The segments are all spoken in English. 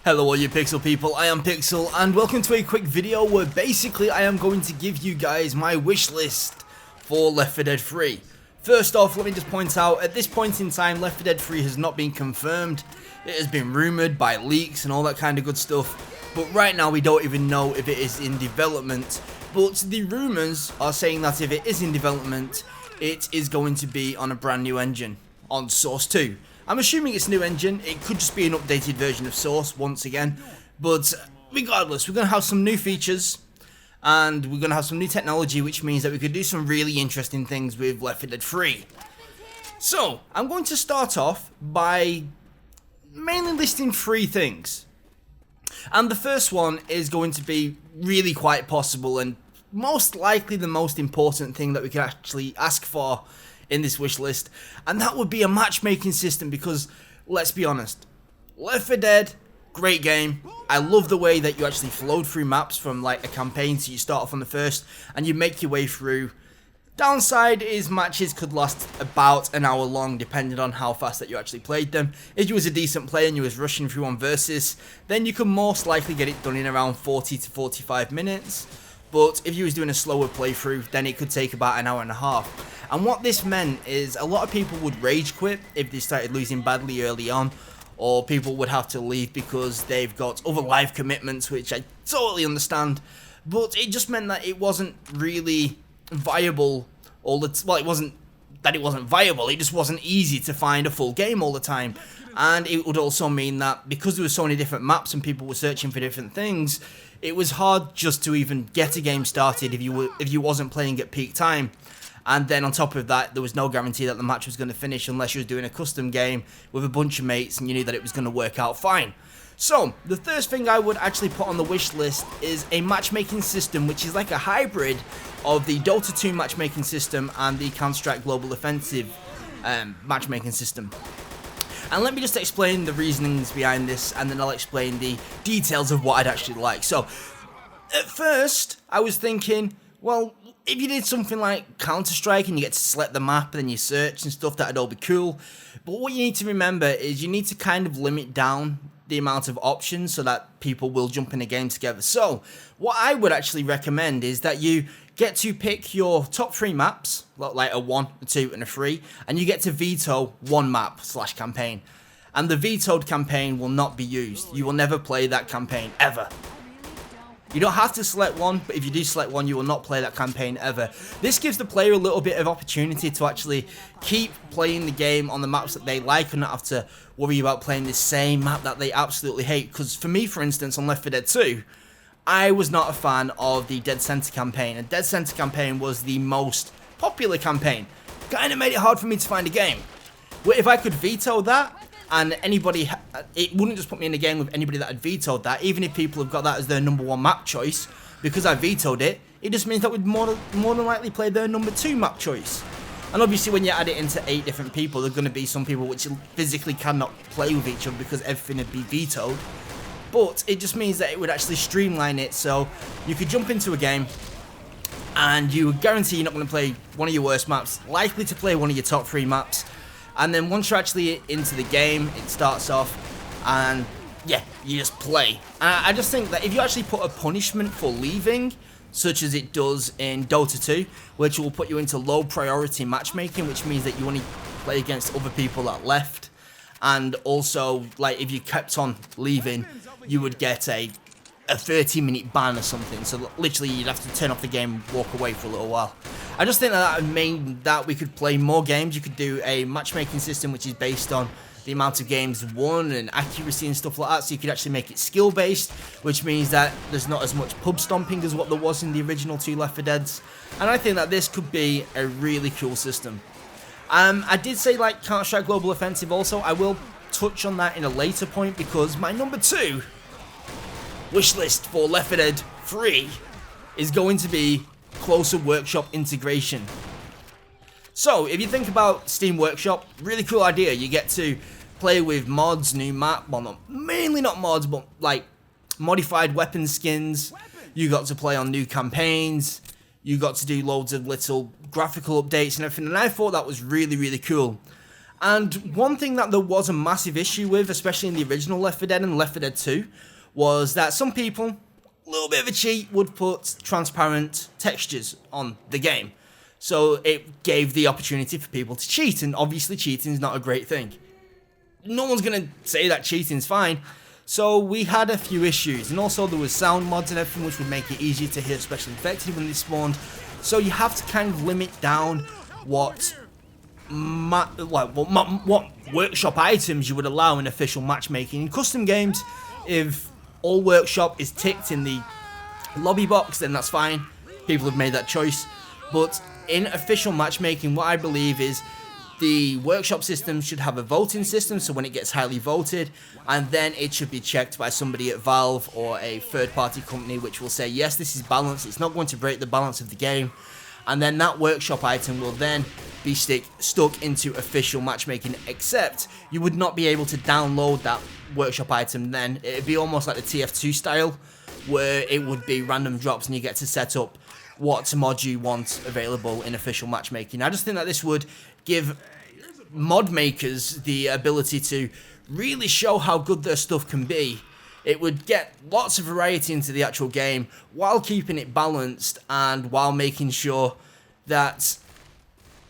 Hello all you Pixel people, I am Pixel and welcome to a quick video where basically I am going to give you guys my wish list for Left 4 Dead 3. First off, let me just point out, at this point in time Left 4 Dead 3 has not been confirmed. It has been rumoured by leaks and all that kind of good stuff, but right now we don't even know if it is in development. But the rumours are saying that if it is in development, it is going to be on a brand new engine, on Source 2. I'm assuming it's a new engine. It could just be an updated version of Source once again, but regardless, we're going to have some new features and we're going to have some new technology, which means that we could do some really interesting things with Left 4 Dead 3. So, I'm going to start off by mainly listing 3 things. And the first one is going to be really quite possible and most likely the most important thing that we can actually ask for in this wish list, and that would be a matchmaking system, because let's be honest, Left 4 Dead, great game. I love the way that you actually flowed through maps from like a campaign, so you start off on the first and you make your way through. Downside is matches could last about an hour long depending on how fast that you actually played them. If you was a decent player and you was rushing through on versus, then you could most likely get it done in around 40 to 45 minutes. But if you was doing a slower playthrough, then it could take about an hour and a half. And what this meant is a lot of people would rage quit if they started losing badly early on, or people would have to leave because they've got other life commitments, which I totally understand. But it just meant that it wasn't really viable all the well, it wasn't that it wasn't viable, it just wasn't easy to find a full game all the time. And it would also mean that because there were so many different maps and people were searching for different things, it was hard just to even get a game started if you wasn't playing at peak time. And then on top of that, there was no guarantee that the match was going to finish unless you was doing a custom game with a bunch of mates and you knew that it was going to work out fine. So, the first thing I would actually put on the wish list is a matchmaking system which is like a hybrid of the Dota 2 matchmaking system and the Counter-Strike Global Offensive matchmaking system. And let me just explain the reasonings behind this, and then I'll explain the details of what I'd actually like. So, at first, I was thinking, well, if you did something like Counter-Strike and you get to select the map and then you search and stuff, that'd all be cool. But what you need to remember is you need to kind of limit down the amount of options so that people will jump in a game together. So, what I would actually recommend is that you get to pick your top 3 maps, like a 1, a 2, and a 3, and you get to veto one map / campaign. And the vetoed campaign will not be used. You will never play that campaign, ever. You don't have to select one, but if you do select one, you will not play that campaign ever. This gives the player a little bit of opportunity to actually keep playing the game on the maps that they like and not have to worry about playing the same map that they absolutely hate. Because for me, for instance, on Left 4 Dead 2, I was not a fan of the Dead Center campaign. And Dead Center campaign was the most popular campaign. Kind of made it hard for me to find a game. But if I could veto that, and anybody, it wouldn't just put me in a game with anybody that had vetoed that, even if people have got that as their number 1 map choice, because I vetoed it, it just means that we'd more than likely play their number 2 map choice. And obviously when you add it into 8 different people, there are going to be some people which physically cannot play with each other because everything would be vetoed. But it just means that it would actually streamline it, so you could jump into a game and you would guarantee you're not going to play one of your worst maps, likely to play one of your top 3 maps. And then once you're actually into the game, it starts off, and yeah, you just play. And I just think that if you actually put a punishment for leaving, such as it does in Dota 2, which will put you into low priority matchmaking, which means that you only play against other people that left, and also, like, if you kept on leaving, you would get a 30-minute ban or something, so literally you'd have to turn off the game and walk away for a little while. I just think that would mean that we could play more games. You could do a matchmaking system which is based on the amount of games won and accuracy and stuff like that, so you could actually make it skill based, which means that there's not as much pub stomping as what there was in the original 2 Left 4 Deads, and I think that this could be a really cool system. I did say like Counter-Strike Global Offensive also. I will touch on that in a later point, because my number 2 wish list for Left 4 Dead 3 is going to be closer workshop integration. So, if you think about Steam Workshop, really cool idea. You get to play with mods, new map, well, mainly not mods, but like modified weapon skins. You got to play on new campaigns. You got to do loads of little graphical updates and everything, and I thought that was really, really cool. And one thing that there was a massive issue with, especially in the original Left 4 Dead and Left 4 Dead 2, was that some people, a little bit of a cheat, would put transparent textures on the game. So it gave the opportunity for people to cheat, and obviously cheating is not a great thing. No one's going to say that cheating's fine. So we had a few issues, and also there was sound mods and everything which would make it easier to hit special infected when they spawned. So you have to kind of limit down what workshop items you would allow in official matchmaking. In custom games, if all workshop is ticked in the lobby box, then that's fine. People have made that choice. But in official matchmaking, what I believe is the workshop system should have a voting system, so when it gets highly voted, and then it should be checked by somebody at Valve or a third-party company which will say, yes, this is balanced, it's not going to break the balance of the game, and then that workshop item will then be stuck into official matchmaking, except you would not be able to download that workshop item then. It would be almost like the TF2 style, where it would be random drops and you get to set up what mod you want available in official matchmaking. I just think that this would give mod makers the ability to really show how good their stuff can be. It would get lots of variety into the actual game while keeping it balanced and while making sure that,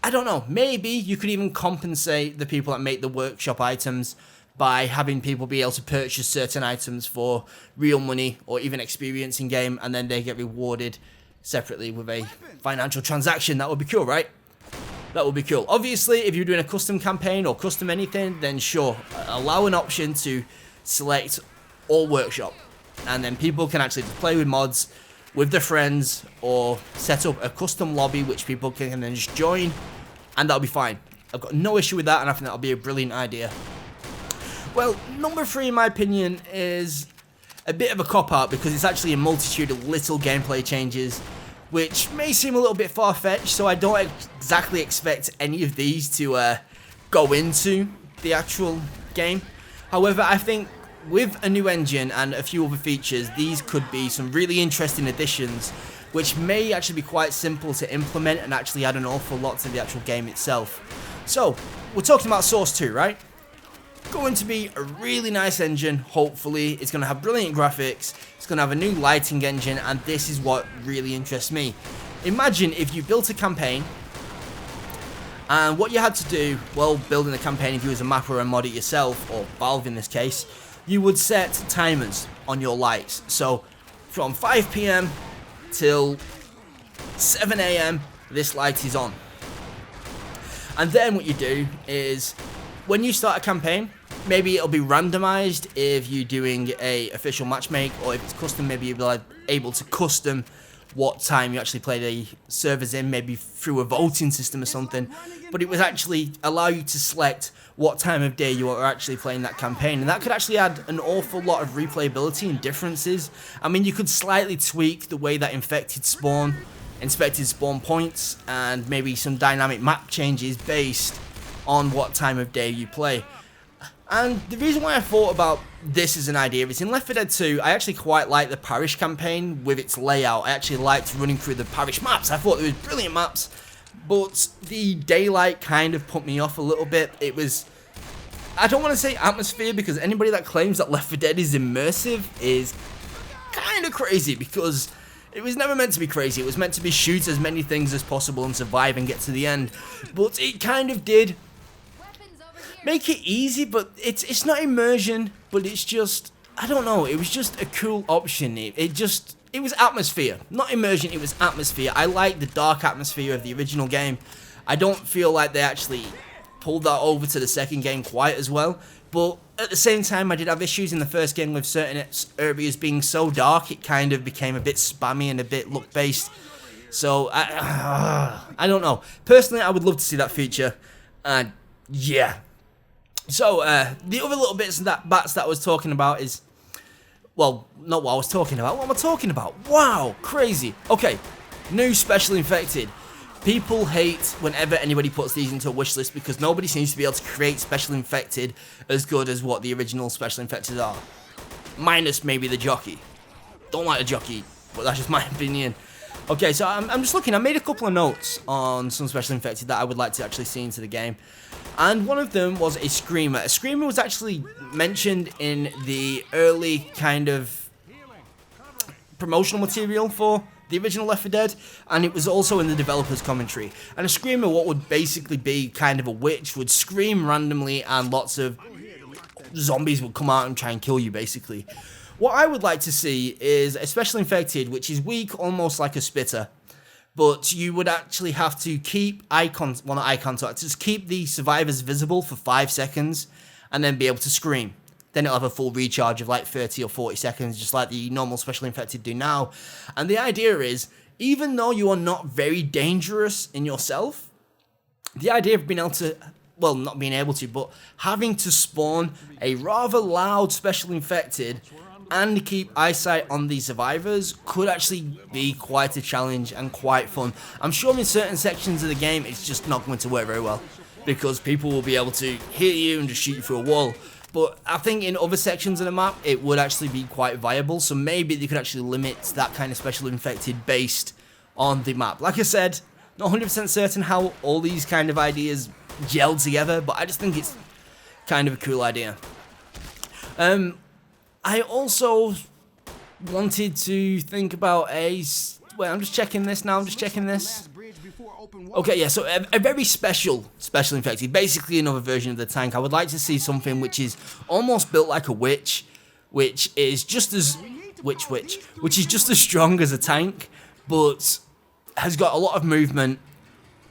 I don't know, maybe you could even compensate the people that make the workshop items by having people be able to purchase certain items for real money or even experience in game, and then they get rewarded separately with a financial transaction. That would be cool, right? That would be cool. Obviously, if you're doing a custom campaign or custom anything, then sure, allow an option to select all workshop, and then people can actually play with mods with their friends or set up a custom lobby which people can then just join, and that'll be fine. I've got no issue with that, and I think that'll be a brilliant idea. Well, number 3 in my opinion is a bit of a cop-out because it's actually a multitude of little gameplay changes which may seem a little bit far-fetched, so I don't exactly expect any of these to go into the actual game. However, I think with a new engine and a few other features, these could be some really interesting additions which may actually be quite simple to implement and actually add an awful lot to the actual game itself. So, we're talking about Source 2, right? Going to be a really nice engine, hopefully. It's going to have brilliant graphics, it's going to have a new lighting engine, and this is what really interests me. Imagine if you built a campaign, and what you had to do while building a campaign, if you was a mapper or a modder yourself, or Valve in this case, you would set timers on your lights. So, from 5 PM till 7 AM, this light is on. And then what you do is, when you start a campaign, maybe it'll be randomized if you're doing a official matchmake, or if it's custom, maybe you'll be like able to custom what time you actually play the servers in, maybe through a voting system or something. But it would actually allow you to select what time of day you are actually playing that campaign, and that could actually add an awful lot of replayability and differences. I mean, you could slightly tweak the way that inspected spawn points, and maybe some dynamic map changes based on what time of day you play. And the reason why I thought about this as an idea is in Left 4 Dead 2, I actually quite liked the parish campaign with its layout. I actually liked running through the parish maps. I thought they were brilliant maps, but the daylight kind of put me off a little bit. It was, I don't want to say atmosphere, because anybody that claims that Left 4 Dead is immersive is kind of crazy, because it was never meant to be crazy. It was meant to be shoot as many things as possible and survive and get to the end. But it kind of did make it easy, but it's not immersion, but it's just, I don't know, it was just a cool option. It was atmosphere, not immersion, it was atmosphere. I like the dark atmosphere of the original game. I don't feel like they actually pulled that over to the second game quite as well, but at the same time I did have issues in the first game with certain areas being so dark, it kind of became a bit spammy and a bit look based. So I don't know. Personally, I would love to see that feature, and yeah. So, the other little bats that I was talking about is, well, not what I was talking about. What am I talking about? Wow, crazy. Okay, new Special Infected. People hate whenever anybody puts these into a wish list because nobody seems to be able to create Special Infected as good as what the original Special Infected are. Minus maybe the jockey. Don't like the jockey, but that's just my opinion. Okay, so I'm just looking. I made a couple of notes on some Special Infected that I would like to actually see into the game. And one of them was a screamer. A screamer was actually mentioned in the early kind of promotional material for the original Left 4 Dead, and it was also in the developer's commentary. And a screamer, what would basically be kind of a witch, would scream randomly and lots of zombies would come out and try and kill you, basically. What I would like to see is a special infected, which is weak, almost like a spitter, but you would actually have to keep not eye contact, just keep the survivors visible for 5 seconds, and then be able to scream. Then it'll have a full recharge of like 30 or 40 seconds, just like the normal special infected do now. And the idea is, even though you are not very dangerous in yourself, the idea of being able to, well, not being able to, but having to spawn a rather loud special infected and keep eyesight on the survivors could actually be quite a challenge and quite fun. I'm sure in certain sections of the game it's just not going to work very well, because people will be able to hit you and just shoot you through a wall. But I think in other sections of the map it would actually be quite viable, so maybe they could actually limit that kind of special infected based on the map. Like I said, not 100% certain how all these kind of ideas gel together, but I just think it's kind of a cool idea. I also wanted to think about a... Wait, I'm just checking this now, Okay, yeah, so a very special infected, basically another version of the tank. I would like to see something which is almost built like a witch, which is just as... which is just as strong as a tank, but has got a lot of movement,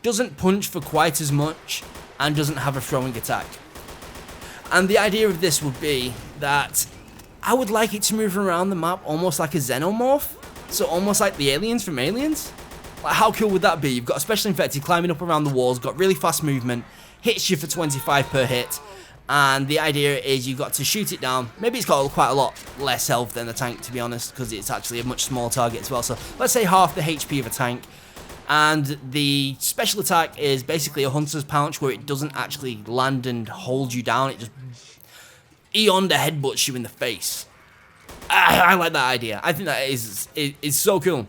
doesn't punch for quite as much, and doesn't have a throwing attack. And the idea of this would be that I would like it to move around the map almost like a xenomorph, so almost like the aliens from Aliens. Like, how cool would that be? You've got a special infected climbing up around the walls, got really fast movement, hits you for 25 per hit, and the idea is you've got to shoot it down. Maybe it's got quite a lot less health than the tank, to be honest, because it's actually a much smaller target as well. So let's say half the HP of a tank. And the special attack is basically a hunter's pouch, where it doesn't actually land and hold you down, it just Eon the headbutts you in the face. I like that idea. I think that is so cool.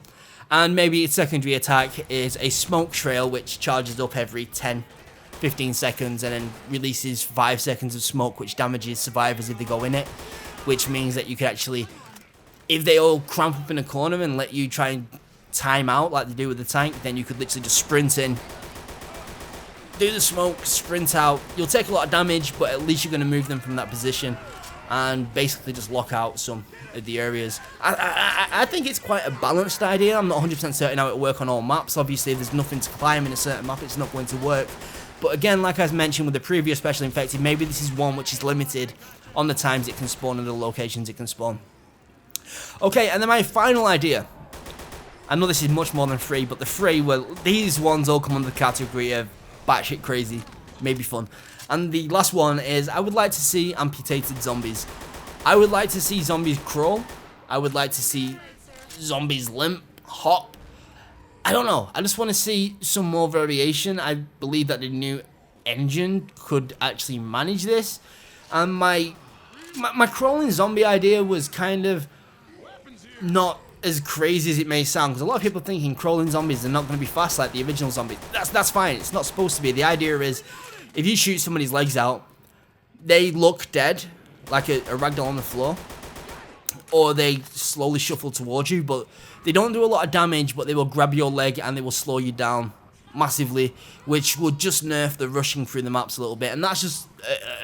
And maybe its secondary attack is a smoke trail, which charges up every 10-15 seconds and then releases 5 seconds of smoke, which damages survivors if they go in it. Which means that you could actually, if they all cramp up in a corner and let you try and time out like they do with the tank, then you could literally just sprint in, do the smoke, sprint out. You'll take a lot of damage, but at least you're going to move them from that position and basically just lock out some of the areas. I think it's quite a balanced idea. I'm not 100% certain how it will work on all maps. Obviously, if there's nothing to climb in a certain map, it's not going to work. But again, like I mentioned with the previous special infected, maybe this is one which is limited on the times it can spawn and the locations it can spawn. Okay, and then my final idea. I know this is much more than 3, but the 3, well, these ones all come under the category of batshit crazy, maybe fun. And the last one is, I would like to see amputated zombies. I would like to see zombies crawl. I would like to see zombies limp, hop. I don't know. I just want to see some more variation. I believe that the new engine could actually manage this. And my crawling zombie idea was kind of not as crazy as it may sound, because a lot of people thinking crawling zombies are not going to be fast like the original zombies. That's fine. It's not supposed to be. The idea is, if you shoot somebody's legs out, they look dead, like a ragdoll on the floor, or they slowly shuffle towards you, but they don't do a lot of damage, but they will grab your leg and they will slow you down massively, which would just nerf the rushing through the maps a little bit. And that's just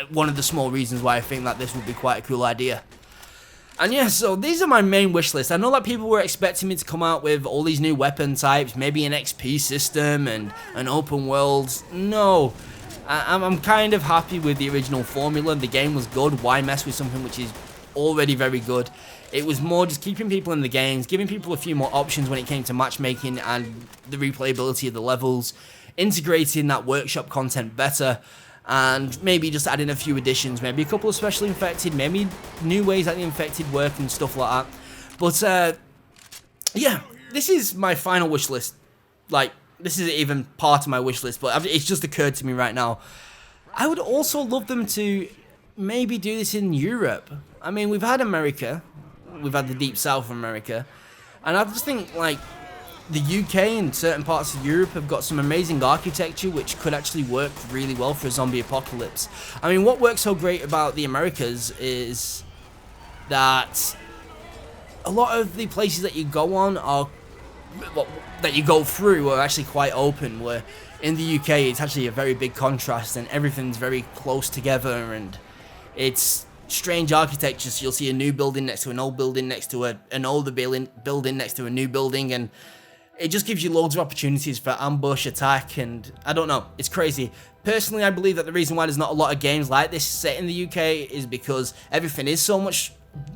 one of the small reasons why I think that this would be quite a cool idea. And yeah, so these are my main wish list. I know that people were expecting me to come out with all these new weapon types, maybe an XP system and an open world. No, I'm kind of happy with the original formula. The game was good. Why mess with something which is already very good? It was more just keeping people in the games, giving people a few more options when it came to matchmaking and the replayability of the levels, integrating that workshop content better, and maybe just adding a few additions, maybe a couple of special infected, maybe new ways that the infected work and stuff like that. But yeah, this is my final wish list. Like, this isn't even part of my wish list, but it's just occurred to me right now. I would also love them to maybe do this in Europe. I mean, we've had America, we've had the deep south of America, and I just think, like, the UK and certain parts of Europe have got some amazing architecture which could actually work really well for a zombie apocalypse. I mean, what works so great about the Americas is that a lot of the places that you go on are, that you go through are actually quite open, where in the UK it's actually a very big contrast and everything's very close together, and it's strange architecture. So you'll see a new building next to an old building next to an older building next to a new building, and it just gives you loads of opportunities for ambush, attack, and I don't know, it's crazy. Personally, I believe that the reason why there's not a lot of games like this set in the UK is because everything is so much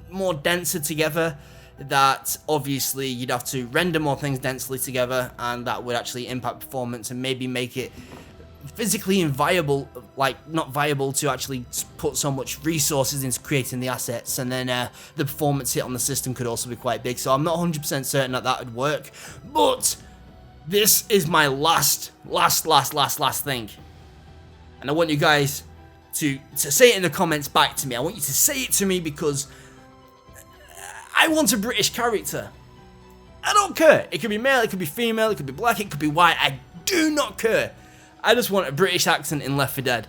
more denser together, that obviously you'd have to render more things densely together, and that would actually impact performance and maybe make it physically inviable, like not viable to actually put so much resources into creating the assets, and then the performance hit on the system could also be quite big. So I'm not 100% certain that that would work, but this is my last thing, and I want you guys to say it in the comments back to me. I want you to say it to me because I want a British character. I don't care. It could be male, it could be female, it could be black, it could be white. I do not care. I just want a British accent in Left 4 Dead,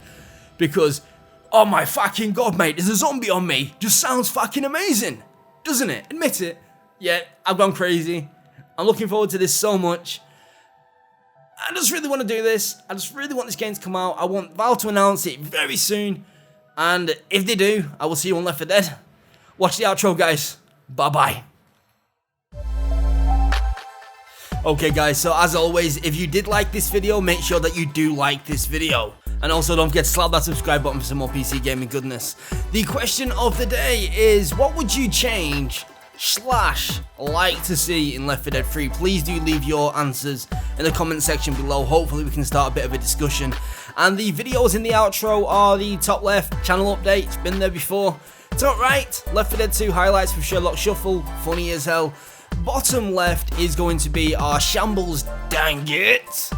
because, oh my fucking god, mate, there's a zombie on me. Just sounds fucking amazing, doesn't it? Admit it. Yeah, I've gone crazy. I'm looking forward to this so much. I just really want to do this. I just really want this game to come out. I want Valve to announce it very soon, and if they do, I will see you on Left 4 Dead. Watch the outro, guys. Bye-bye. Okay guys, so as always, if you did like this video, make sure that you do like this video. And also don't forget to slap that subscribe button for some more PC gaming goodness. The question of the day is, what would you change / like to see in Left 4 Dead 3? Please do leave your answers in the comment section below. Hopefully we can start a bit of a discussion. And the videos in the outro are the top left, channel update, it's been there before. Top right, Left 4 Dead 2 highlights with Sherlock Shuffle, funny as hell. Bottom left is going to be our Shambles Dang It.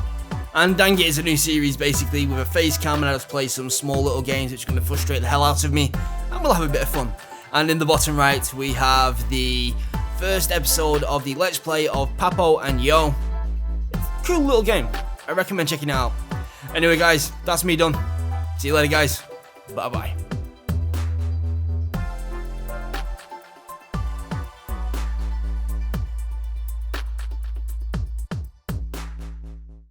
And Dang It is a new series basically with a face cam, and I just play some small little games which are going to frustrate the hell out of me, and we'll have a bit of fun. And in the bottom right we have the first episode of the Let's Play of Papo and Yo. Cool little game, I recommend checking it out. Anyway guys, that's me done. See you later guys, bye bye.